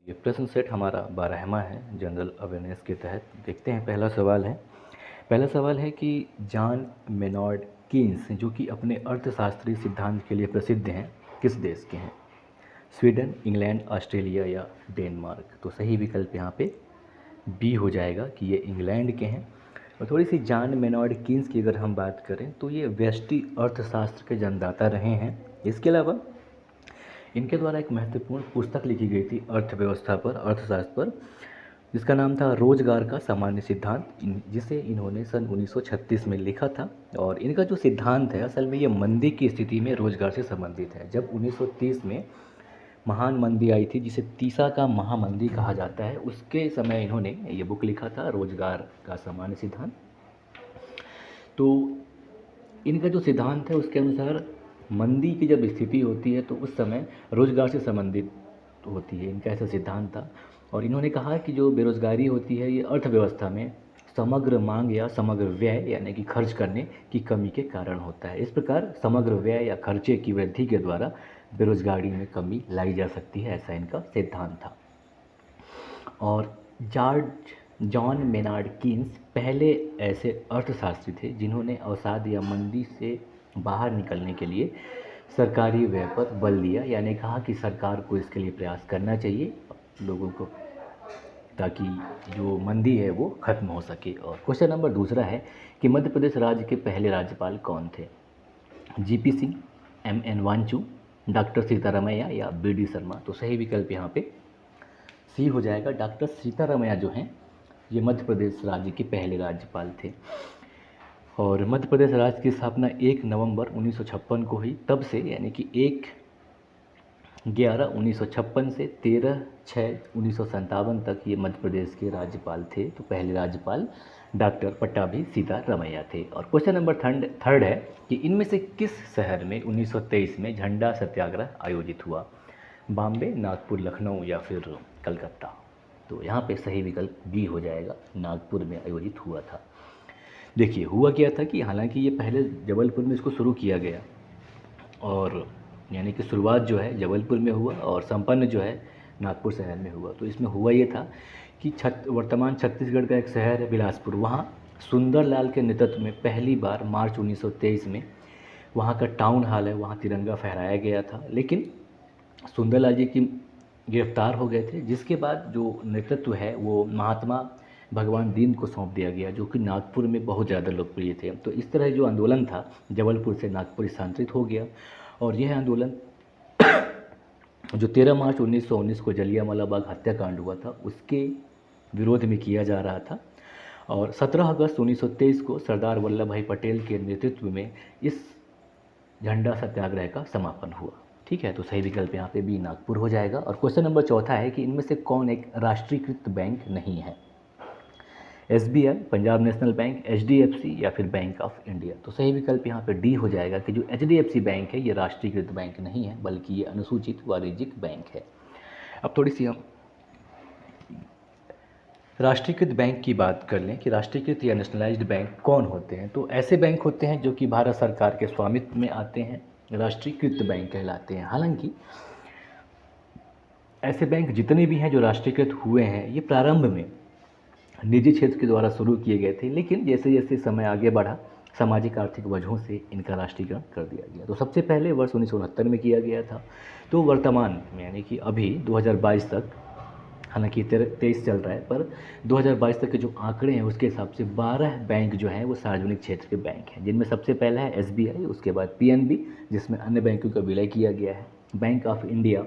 ये प्रश्न सेट हमारा 12वां है जनरल अवेयरनेस के तहत। देखते हैं पहला सवाल है कि जॉन मेनॉर्ड कीन्स जो कि अपने अर्थशास्त्री सिद्धांत के लिए प्रसिद्ध हैं, किस देश के हैं? स्वीडन, इंग्लैंड, ऑस्ट्रेलिया या डेनमार्क? तो सही विकल्प यहाँ पे बी हो जाएगा कि ये इंग्लैंड के हैं। और थोड़ी सी जॉन मेनॉर्ड कीन्स की अगर हम बात करें तो ये व्यष्टि अर्थशास्त्र के जन्मदाता रहे हैं। इसके अलावा इनके द्वारा एक महत्वपूर्ण पुस्तक लिखी गई थी अर्थव्यवस्था पर, अर्थशास्त्र पर, जिसका नाम था रोजगार का सामान्य सिद्धांत, जिसे इन्होंने सन 1936 में लिखा था। और इनका जो सिद्धांत है असल में ये मंदी की स्थिति में रोजगार से संबंधित है। जब 1930 में महान मंदी आई थी, जिसे तीसा का महामंदी कहा जाता है, उसके समय इन्होंने ये बुक लिखा था रोजगार का सामान्य सिद्धांत। तो इनका जो सिद्धांत है उसके अनुसार मंदी की जब स्थिति होती है तो उस समय रोजगार से संबंधित होती है, इनका ऐसा सिद्धांत था। और इन्होंने कहा कि जो बेरोजगारी होती है ये अर्थव्यवस्था में समग्र मांग या समग्र व्यय यानी कि खर्च करने की कमी के कारण होता है। इस प्रकार समग्र व्यय या खर्चे की वृद्धि के द्वारा बेरोजगारी में कमी लाई जा सकती है, ऐसा इनका सिद्धांत था। और जॉन मेनार्ड कीन्स पहले ऐसे अर्थशास्त्री थे जिन्होंने अवसाद या मंदी से बाहर निकलने के लिए सरकारी व्यय पर बल दिया, यानी कहा कि सरकार को इसके लिए प्रयास करना चाहिए लोगों को, ताकि जो मंदी है वो खत्म हो सके। और क्वेश्चन नंबर दूसरा है कि मध्य प्रदेश राज्य के पहले राज्यपाल कौन थे? GP Singh, MN Wanchoo, doctor Sitaramayya या बीडी शर्मा? तो सही विकल्प यहाँ पे सी हो जाएगा। डॉक्टर सीतारामैया जो हैं ये मध्य प्रदेश राज्य के पहले राज्यपाल थे। और मध्य प्रदेश राज्य की स्थापना 1 नवंबर 1956 को हुई। तब से यानी कि 1/11/1956 से 13/6/1957 तक ये मध्य प्रदेश के राज्यपाल थे। तो पहले राज्यपाल डॉक्टर पट्टाभी सीतारामैया थे। और क्वेश्चन नंबर थर्ड है कि इनमें से किस शहर में 1923 में झंडा सत्याग्रह आयोजित हुआ? बॉम्बे, नागपुर, लखनऊ या फिर कलकत्ता? तो यहाँ पे सही विकल्प बी हो जाएगा, नागपुर में आयोजित हुआ था। देखिए हुआ क्या था कि हालांकि ये पहले जबलपुर में इसको शुरू किया गया, और यानी कि शुरुआत जो है जबलपुर में हुआ और संपन्न जो है नागपुर शहर में हुआ। तो इसमें हुआ ये था कि वर्तमान छत्तीसगढ़ का एक शहर है बिलासपुर, वहाँ सुंदरलाल के नेतृत्व में पहली बार मार्च 1923 में वहाँ का टाउन हॉल है, वहाँ तिरंगा फहराया गया था। लेकिन सुंदरलाल जी की गिरफ्तार हो गए थे, जिसके बाद जो नेतृत्व है वो महात्मा भगवान दीन को सौंप दिया गया, जो कि नागपुर में बहुत ज़्यादा लोकप्रिय थे। तो इस तरह जो आंदोलन था जबलपुर से नागपुर स्थानांतरित हो गया। और यह आंदोलन जो 13 मार्च 1919 को जलियांवाला बाग हत्याकांड हुआ था उसके विरोध में किया जा रहा था। और 17 अगस्त 1923 को सरदार वल्लभ भाई पटेल के नेतृत्व में इस झंडा सत्याग्रह का समापन हुआ। ठीक है, तो सही विकल्प यहाँ पे बी नागपुर हो जाएगा। और क्वेश्चन नंबर चौथा है कि इनमें से कौन एक राष्ट्रीयकृत बैंक नहीं है? SBI, Punjab national bank, HDFC या फिर बैंक ऑफ इंडिया? तो सही विकल्प यहाँ पे डी हो जाएगा कि जो एचडीएफसी बैंक है ये राष्ट्रीयकृत बैंक नहीं है, बल्कि ये अनुसूचित वाणिज्यिक बैंक है। अब थोड़ी सी हम राष्ट्रीयकृत बैंक की बात कर लें कि राष्ट्रीयकृत या नेशनलाइज्ड बैंक कौन होते हैं। तो ऐसे बैंक होते हैं जो कि भारत सरकार के स्वामित्व में आते हैं, राष्ट्रीयकृत बैंक कहलाते हैं। हालांकि ऐसे बैंक जितने भी हैं जो राष्ट्रीयकृत हुए हैं ये प्रारंभ में निजी क्षेत्र के द्वारा शुरू किए गए थे, लेकिन जैसे जैसे समय आगे बढ़ा सामाजिक आर्थिक वजहों से इनका राष्ट्रीयकरण कर दिया गया। तो सबसे पहले वर्ष 1969 में किया गया था। तो वर्तमान में यानी कि अभी 2022 तक, हालांकि 23 चल रहा है, पर 2022 तक के जो आंकड़े हैं उसके हिसाब से 12 बैंक जो हैं वो सार्वजनिक क्षेत्र के बैंक हैं, जिनमें सबसे पहला है एसबीआई, उसके बाद पीएनबी जिसमें अन्य बैंकों का विलय किया गया है, बैंक ऑफ इंडिया,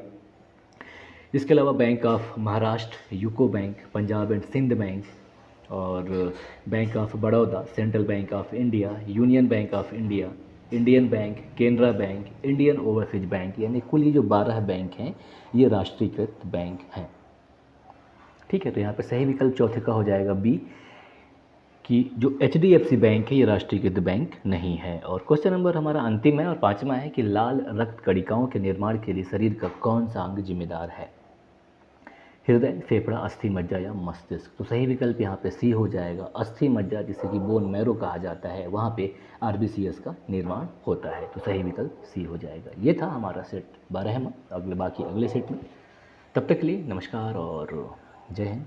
इसके अलावा bank of Maharashtra, UCO bank, Punjab and Sind bank, और bank of Baroda, central bank of India, union bank of India, Indian bank, Canara bank, Indian overseas bank, यानी कुल ये जो 12 बैंक हैं ये राष्ट्रीयकृत बैंक हैं। ठीक है, तो यहाँ पर सही विकल्प चौथे का हो जाएगा बी कि जो एचडीएफसी बैंक है ये राष्ट्रीयकृत बैंक नहीं है। और क्वेश्चन नंबर हमारा अंतिम है और पाँचवा है कि लाल रक्त कणिकाओं के निर्माण के लिए शरीर का कौन सा अंग जिम्मेदार है? हृदय, फेफड़ा, अस्थि मज्जा या मस्तिष्क? तो सही विकल्प यहाँ पे सी हो जाएगा, अस्थि मज्जा जिसे कि बोन मैरो कहा जाता है, वहाँ पे आरबीसीएस का निर्माण होता है। तो सही विकल्प सी हो जाएगा। ये था हमारा सेट 12वां। बाकी अगले सेट में तब तक के लिए नमस्कार और जय हिंद।